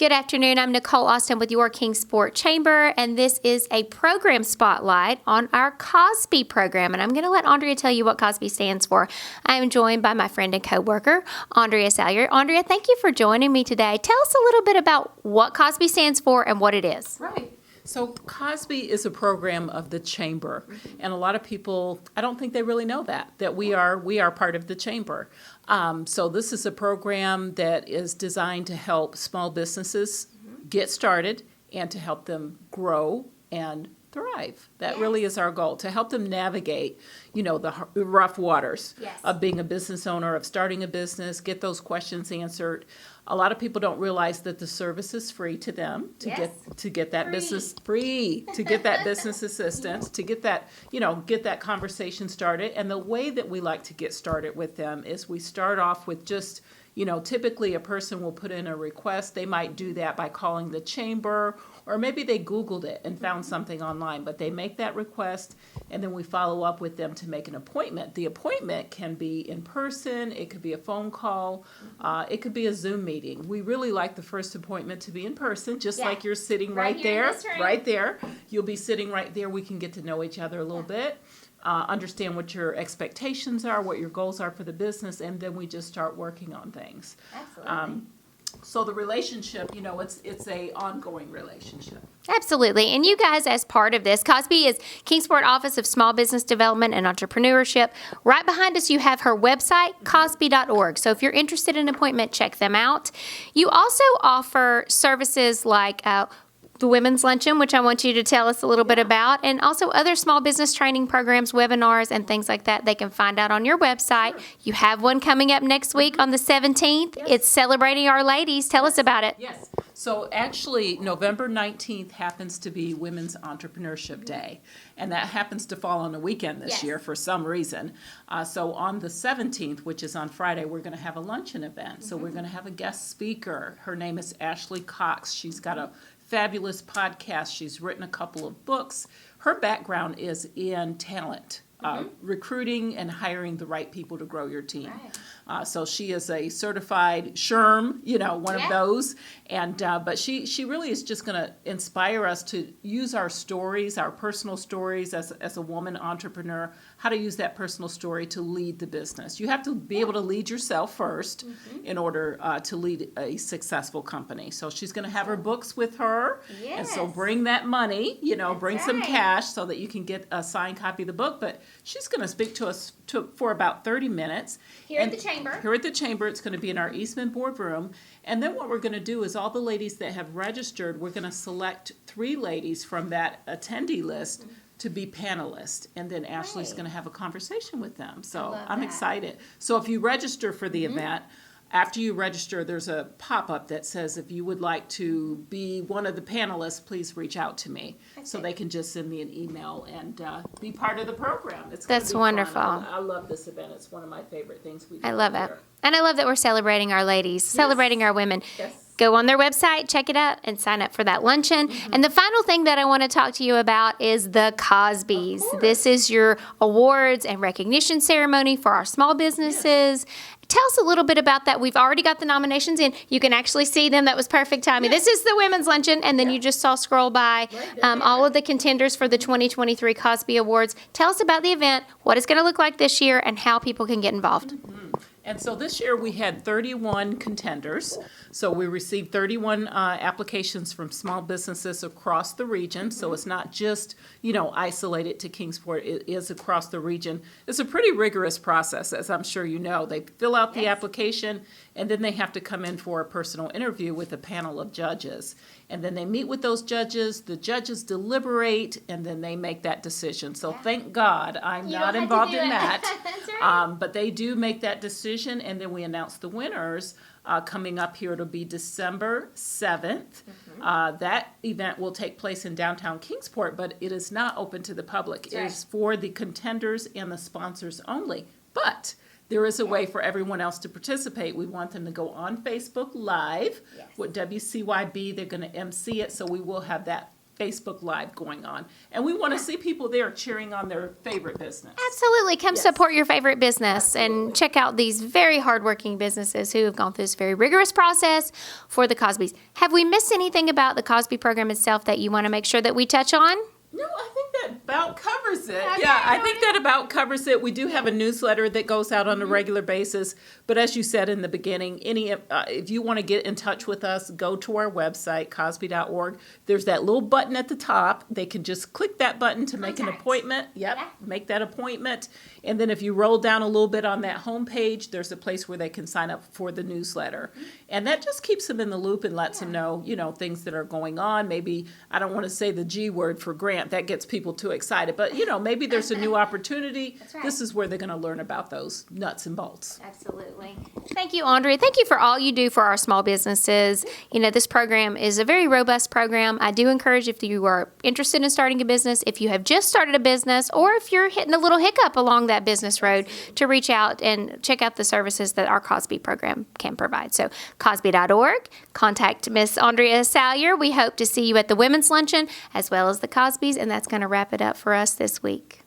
Good afternoon. I'm Nicole Austin with your Kingsport Chamber, and this is a program spotlight on our KOSBE program. And I'm going to let Aundrea tell you what KOSBE stands for. I am joined by my friend and co-worker, Aundrea Salyer. Aundrea, thank you for joining me today. Tell us a little bit about what KOSBE stands for and what it is. Right. So KOSBE is a program of the Chamber, and a lot of people, I don't think they really know that we are part of the Chamber. So this is a program that is designed to help small businesses get started and to help them grow and thrive. That really is our goal, to help them navigate, the rough waters of being a business owner, of starting a business, get those questions answered. A lot of people don't realize that the service is free to them to get that business free, to get that business assistance, to get that, get that conversation started. And the way that we like to get started with them is we start off with just, typically a person will put in a request. They might do that by calling the chamber, or maybe they Googled it and found something online, but they make that request, and then we follow up with them to make an appointment. The appointment can be in person, it could be a phone call, it could be a Zoom meeting. We really like the first appointment to be in person, just like you're sitting right there, right there. You'll be sitting right there. We can get to know each other a little bit. Understand what your expectations are, what your goals are for the business, and then we just start working on things. Absolutely. So the relationship, it's a ongoing relationship. Absolutely. And you guys, as part of this, KOSBE is Kingsport Office of Small Business Development and Entrepreneurship. Right behind us, you have her website, KOSBE.org. So if you're interested in an appointment, check them out. You also offer services like the Women's Luncheon, which I want you to tell us a little bit about, and also other small business training programs, webinars, and things like that they can find out on your website. Sure. You have one coming up next week on the 17th. Yes. It's celebrating our ladies. Tell us about it. Yes. So actually, November 19th happens to be Women's Entrepreneurship Day, and that happens to fall on a weekend this year for some reason. So on the 17th, which is on Friday, we're going to have a luncheon event. So we're going to have a guest speaker. Her name is Ashley Cox. She's got a fabulous podcast. She's written a couple of books. Her background is in talent, recruiting and hiring the right people to grow your team. Right. So she is a certified SHRM, one of those. And but she really is just going to inspire us to use our stories, our personal stories as a woman entrepreneur, how to use that personal story to lead the business. You have to be able to lead yourself first in order to lead a successful company. So she's going to have her books with her. Yes. And so bring that money, bring some cash so that you can get a signed copy of the book. But she's going to speak to us for about 30 minutes. Here at the Chamber. Here at the Chamber. It's going to be in our Eastman boardroom. And then what we're going to do is all the ladies that have registered, we're going to select 3 ladies from that attendee list to be panelists. And then Ashley's going to have a conversation with them. So I'm excited. So if you register for the event, after you register, there's a pop-up that says, if you would like to be one of the panelists, please reach out to me. So they can just send me an email and be part of the program. That's wonderful. I love this event. It's one of my favorite things we do. I love it. And I love that we're celebrating our ladies, celebrating our women. Yes. Go on their website, check it out, and sign up for that luncheon. And the final thing that I want to talk to you about is the KOSBEs. This is your awards and recognition ceremony for our small businesses. Tell us a little bit about that. We've already got the nominations in. You can actually see them. That was perfect timing. This is the Women's Luncheon, and then you just saw scroll by all of the contenders for the 2023 KOSBE Awards. Tell us about the event, what it's going to look like this year, and how people can get involved. And so this year we had 31 contenders. So we received 31 applications from small businesses across the region. So it's not just, isolated to Kingsport. It is across the region. It's a pretty rigorous process, as I'm sure you know. They fill out the application, and then they have to come in for a personal interview with a panel of judges. And then they meet with those judges. The judges deliberate, and then they make that decision. So thank God I'm not involved in that. That's right. But they do make that decision, and then we announce the winners coming up here. It'll be December 7th. That event will take place in downtown Kingsport, but it is not open to the public. It is for the contenders and the sponsors only. But there is a way for everyone else to participate. We want them to go on Facebook Live with WCYB. They're going to MC it, so we will have that Facebook Live going on. And we want to see people there cheering on their favorite business. Absolutely. Come Yes. support your favorite business and check out these very hardworking businesses who have gone through this very rigorous process for the Cosbys. Have we missed anything about the Cosby program itself that you want to make sure that we touch on? No, I think that about covers it. Yeah, I think that about covers it. We do have a newsletter that goes out on a regular basis. But as you said in the beginning, if you want to get in touch with us, go to our website, KOSBE.org. There's that little button at the top. They can just click that button to make an appointment. Yep, make that appointment. And then if you roll down a little bit on that homepage, there's a place where they can sign up for the newsletter. And that just keeps them in the loop and lets them know, things that are going on. Maybe, I don't want to say the G word for grant. That gets people too excited. But, maybe there's a new opportunity. That's right. This is where they're going to learn about those nuts and bolts. Absolutely. Thank you, Aundrea. Thank you for all you do for our small businesses. This program is a very robust program. I do encourage, if you are interested in starting a business, if you have just started a business, or if you're hitting a little hiccup along that business road, to reach out and check out the services that our KOSBE program can provide. So KOSBE.org, contact Miss Aundrea Salyer. We hope to see you at the Women's Luncheon as well as the Cosbys, and that's going to wrap it up for us this week.